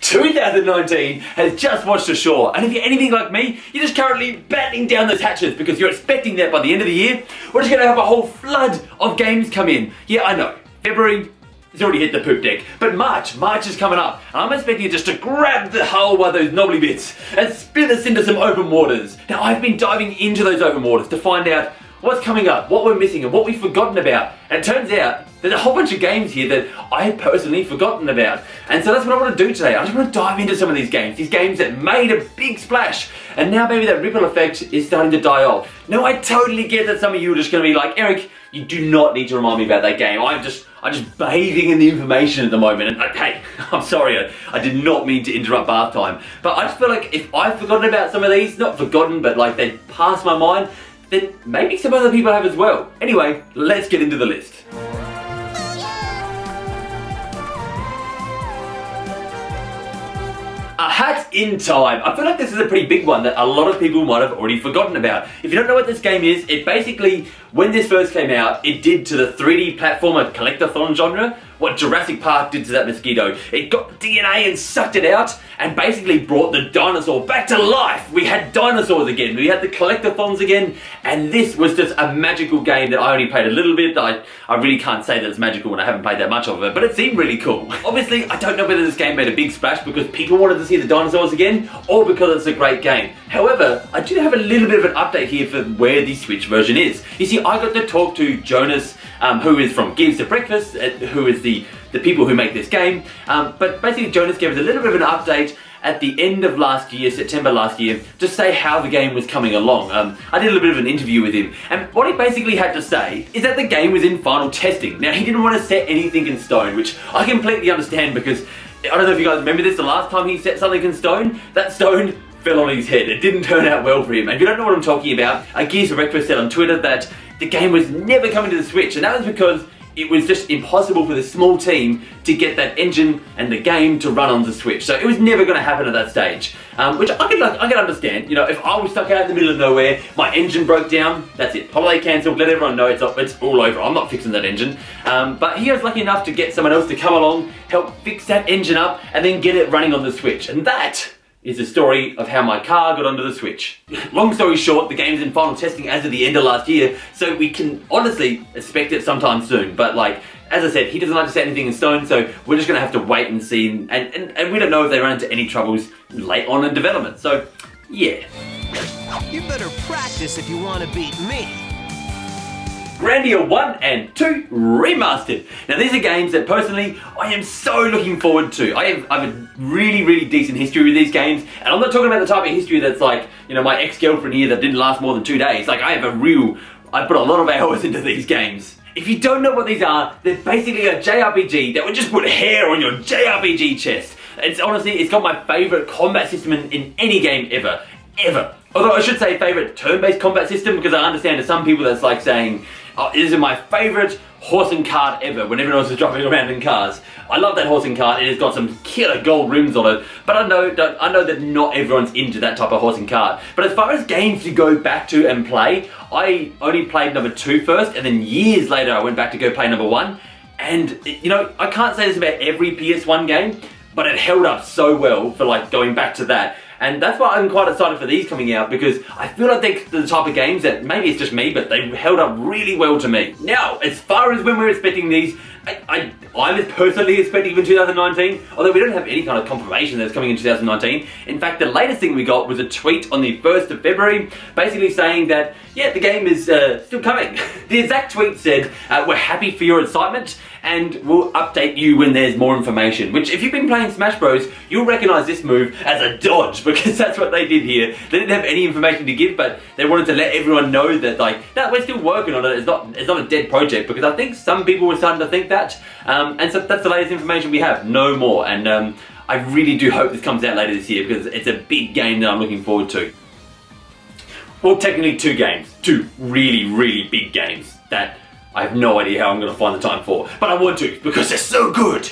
2019 has just washed ashore, and if you're anything like me, you're just currently battening down those hatches because you're expecting that by the end of the year, we're just going to have a whole flood of games come in. Yeah, I know, February, it's already hit the poop deck, but March is coming up, and I'm expecting you just to grab the hull by those knobbly bits and spin us into some open waters. Now, I've been diving into those open waters to find out what's coming up, what we're missing, and what we've forgotten about. And it turns out there's a whole bunch of games here that I had personally forgotten about. And so that's what I want to do today. I just want to dive into some of these games that made a big splash, and now maybe that ripple effect is starting to die off. Now, I totally get that some of you are just going to be like, Eric, you do not need to remind me about that game. I'm just bathing in the information at the moment. And hey, I'm sorry, I did not mean to interrupt bath time. But I just feel like if I've forgotten about some of these, not forgotten, but like they passed my mind, then maybe some other people have as well. Anyway, let's get into the list. A Hat in Time. I feel like this is a pretty big one that a lot of people might have already forgotten about. If you don't know what this game is, it basically, when this first came out, it did to the 3D platformer collectathon genre what Jurassic Park did to that mosquito. It got DNA and sucked it out and basically brought the dinosaur back to life. We had dinosaurs again, we had the collectathons again, and this was just a magical game that I only played a little bit. I really can't say that it's magical when I haven't played that much of it, but it seemed really cool. Obviously, I don't know whether this game made a big splash because people wanted to see the dinosaurs again, or because it's a great game. However, I do have a little bit of an update here for where the Switch version is. You see, I got to talk to Jonas, who is from Gives to Breakfast, who is the people who make this game, but basically Jonas gave us a little bit of an update at the end of last year, September last year, to say how the game was coming along. I did a little bit of an interview with him, and what he basically had to say is that the game was in final testing. Now, he didn't want to set anything in stone, which I completely understand because, I don't know if you guys remember this, the last time he set something in stone, that stone fell on his head. It didn't turn out well for him. And if you don't know what I'm talking about, Gears of Breakfast said on Twitter that the game was never coming to the Switch, and that was because it was just impossible for the small team to get that engine and the game to run on the Switch. So it was never going to happen at that stage, which I can understand. You know, if I was stuck out in the middle of nowhere, my engine broke down, that's it. Holiday cancelled, let everyone know it's all over. I'm not fixing that engine. But he was lucky enough to get someone else to come along, help fix that engine up, and then get it running on the Switch. And that is the story of how my car got onto the Switch. Long story short, the game's in final testing as of the end of last year, so we can honestly expect it sometime soon. But like, as I said, he doesn't like to set anything in stone, so we're just gonna have to wait and see, and we don't know if they run into any troubles late on in development, so yeah. You better practice if you want to beat me. Grandia 1 and 2 Remastered. Now, these are games that personally I am so looking forward to. I have a really, really decent history with these games, and I'm not talking about the type of history that's like, you know, my ex-girlfriend here that didn't last more than 2 days. Like, I put a lot of hours into these games. If you don't know what these are, they're basically a JRPG that would just put hair on your JRPG chest. It's got my favourite combat system in any game ever. Although I should say favourite turn-based combat system, because I understand to some people that's like saying, oh, this is my favourite horse and cart ever, when everyone else is driving around in cars. I love that horse and cart, it has got some killer gold rims on it, but I know that not everyone's into that type of horse and cart. But as far as games to go back to and play, I only played number 2 first, and then years later I went back to go play number 1. And, you know, I can't say this about every PS1 game, but it held up so well for like going back to that. And that's why I'm quite excited for these coming out, because I feel like they're the type of games that, maybe it's just me, but they held up really well to me. Now, as far as when we're expecting these, I'm personally expecting them in 2019, although we don't have any kind of confirmation that it's coming in 2019. In fact, the latest thing we got was a tweet on the 1st of February, basically saying that, yeah, the game is still coming. The exact tweet said, we're happy for your excitement, and we'll update you when there's more information. Which, if you've been playing Smash Bros, you'll recognise this move as a dodge, because that's what they did here. They didn't have any information to give, but they wanted to let everyone know that, like, no, we're still working on it. It's not a dead project, because I think some people were starting to think that. And so that's the latest information we have, no more. And I really do hope this comes out later this year, because it's a big game that I'm looking forward to. Well, technically 2 games. 2 really, really big games that I have no idea how I'm going to find the time for. But I want to, because they're so good!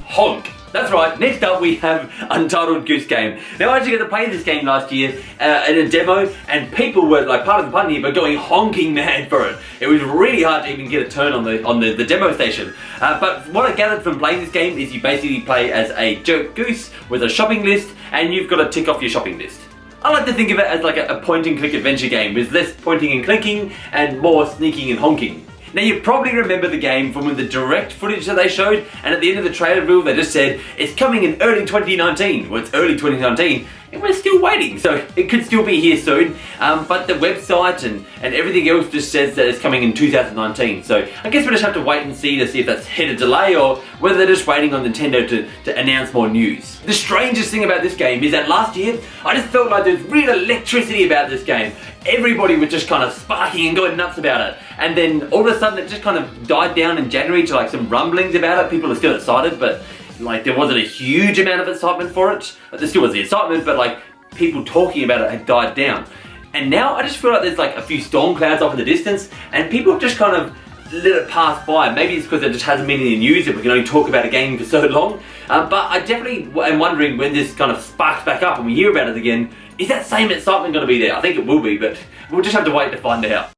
Honk. That's right, next up we have Untitled Goose Game. Now I actually got to play this game last year in a demo, and people were, like, part of the pun here, but going honking mad for it. It was really hard to even get a turn on the demo station. But what I gathered from playing this game is you basically play as a jerk goose with a shopping list, and you've got to tick off your shopping list. I like to think of it as like a point and click adventure game with less pointing and clicking and more sneaking and honking. Now you probably remember the game from the direct footage that they showed, and at the end of the trailer reel they just said it's coming in early 2019. Well, it's early 2019 and we're still waiting, so it could still be here soon. But the website and everything else just says that it's coming in 2019. So I guess we'll just have to wait and see to see if that's hit a delay or whether they're just waiting on Nintendo to announce more news. The strangest thing about this game is that last year I just felt like there's real electricity about this game. Everybody was just kind of sparking and going nuts about it. And then all of a sudden it just kind of died down in January to like some rumblings about it. People are still excited, but like there wasn't a huge amount of excitement for it. There still was the excitement, but like people talking about it had died down. And now I just feel like there's like a few storm clouds off in the distance and people have just kind of let it pass by. Maybe it's because there just hasn't been any news that we can only talk about a game for so long. But I definitely am wondering when this kind of sparks back up and we hear about it again, is that same excitement going to be there? I think it will be, but we'll just have to wait to find out.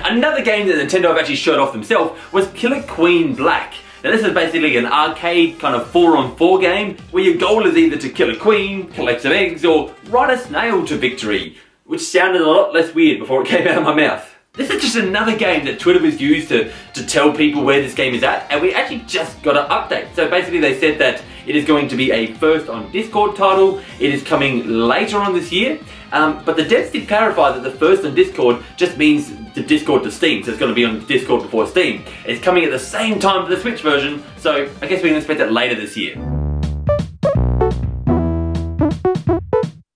Another game that Nintendo have actually showed off themselves was Killer Queen Black. Now this is basically an arcade kind of 4-on-4 game where your goal is either to kill a queen, collect some eggs, or ride a snail to victory, which sounded a lot less weird before it came out of my mouth. This is just another game that Twitter was used to tell people where this game is at, and we actually just got an update. So basically they said that it is going to be a first on Discord title, it is coming later on this year, but the devs did clarify that the first on Discord just means the Discord to Steam, so it's going to be on Discord before Steam. It's coming at the same time for the Switch version, so I guess we can expect it later this year.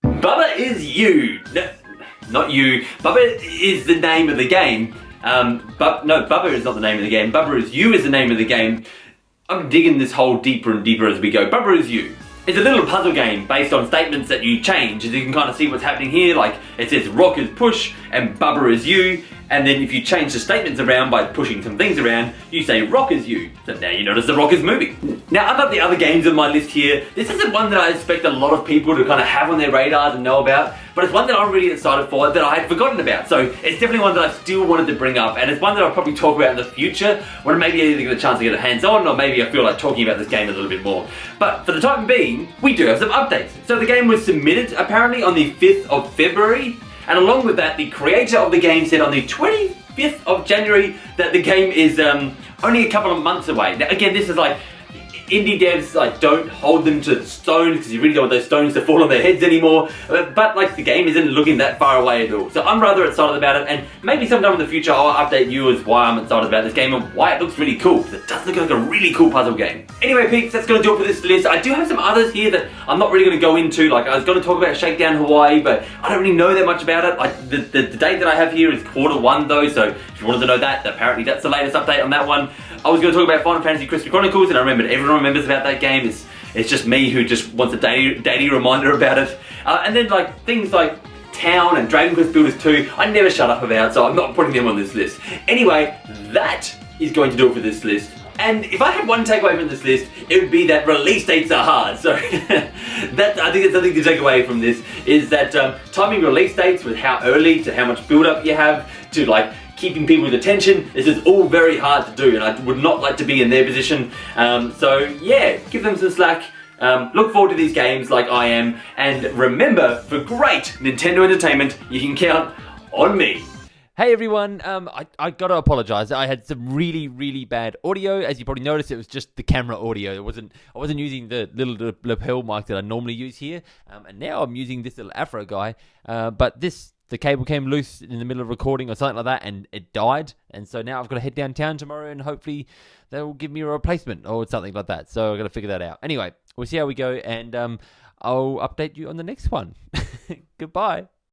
Bubba is you. No, not you. Bubba is the name of the game. No, Bubba is not the name of the game. Bubba is you is the name of the game. I'm digging this hole deeper and deeper as we go. Bubba is you. It's a little puzzle game based on statements that you change. As you can kind of see what's happening here, like it says rock is push and Bubba is you. And then if you change the statements around by pushing some things around, you say rock is you. So now you notice the rock is moving. Now, unlike the other games on my list here, this isn't one that I expect a lot of people to kind of have on their radars and know about, but it's one that I'm really excited for that I had forgotten about. So it's definitely one that I still wanted to bring up, and it's one that I'll probably talk about in the future when maybe I either get a chance to get a hands-on or maybe I feel like talking about this game a little bit more. But for the time being, we do have some updates. So the game was submitted apparently on the 5th of February. And along with that, the creator of the game said on the 25th of January that the game is only a couple of months away. Now again, this is like, indie devs like don't hold them to stones because you really don't want those stones to fall on their heads anymore, but like the game isn't looking that far away at all. So I'm rather excited about it, and maybe sometime in the future I'll update you as why I'm excited about this game and why it looks really cool, because it does look like a really cool puzzle game. Anyway peeps, that's going to do it for this list. I do have some others here that I'm not really going to go into. Like I was going to talk about Shakedown Hawaii, but I don't really know that much about it. The date that I have here is Q1 though, so if you wanted to know that, apparently that's the latest update on that one. I was going to talk about Final Fantasy Crystal Chronicles, and I remembered everyone remembers about that game. It's just me who just wants a daily reminder about it. And then like things like Town and Dragon Quest Builders 2, I never shut up about, so I'm not putting them on this list. Anyway, that is going to do it for this list. And if I had one takeaway from this list, it would be that release dates are hard. So I think that's something to take away from this, is that timing release dates with how early to how much build up you have to like keeping people's attention, this is all very hard to do, and I would not like to be in their position. So yeah, give them some slack. Look forward to these games like I am, and remember, for great Nintendo entertainment, you can count on me. Hey everyone, I gotta apologize. I had some really bad audio. As you probably noticed, it was just the camera audio. I wasn't using the little lapel mic that I normally use here, and now I'm using this little Afro guy. But the cable came loose in the middle of recording or something like that, and it died. And so now I've got to head downtown tomorrow, and hopefully they'll give me a replacement or something like that. So I've got to figure that out. Anyway, we'll see how we go, and I'll update you on the next one. Goodbye.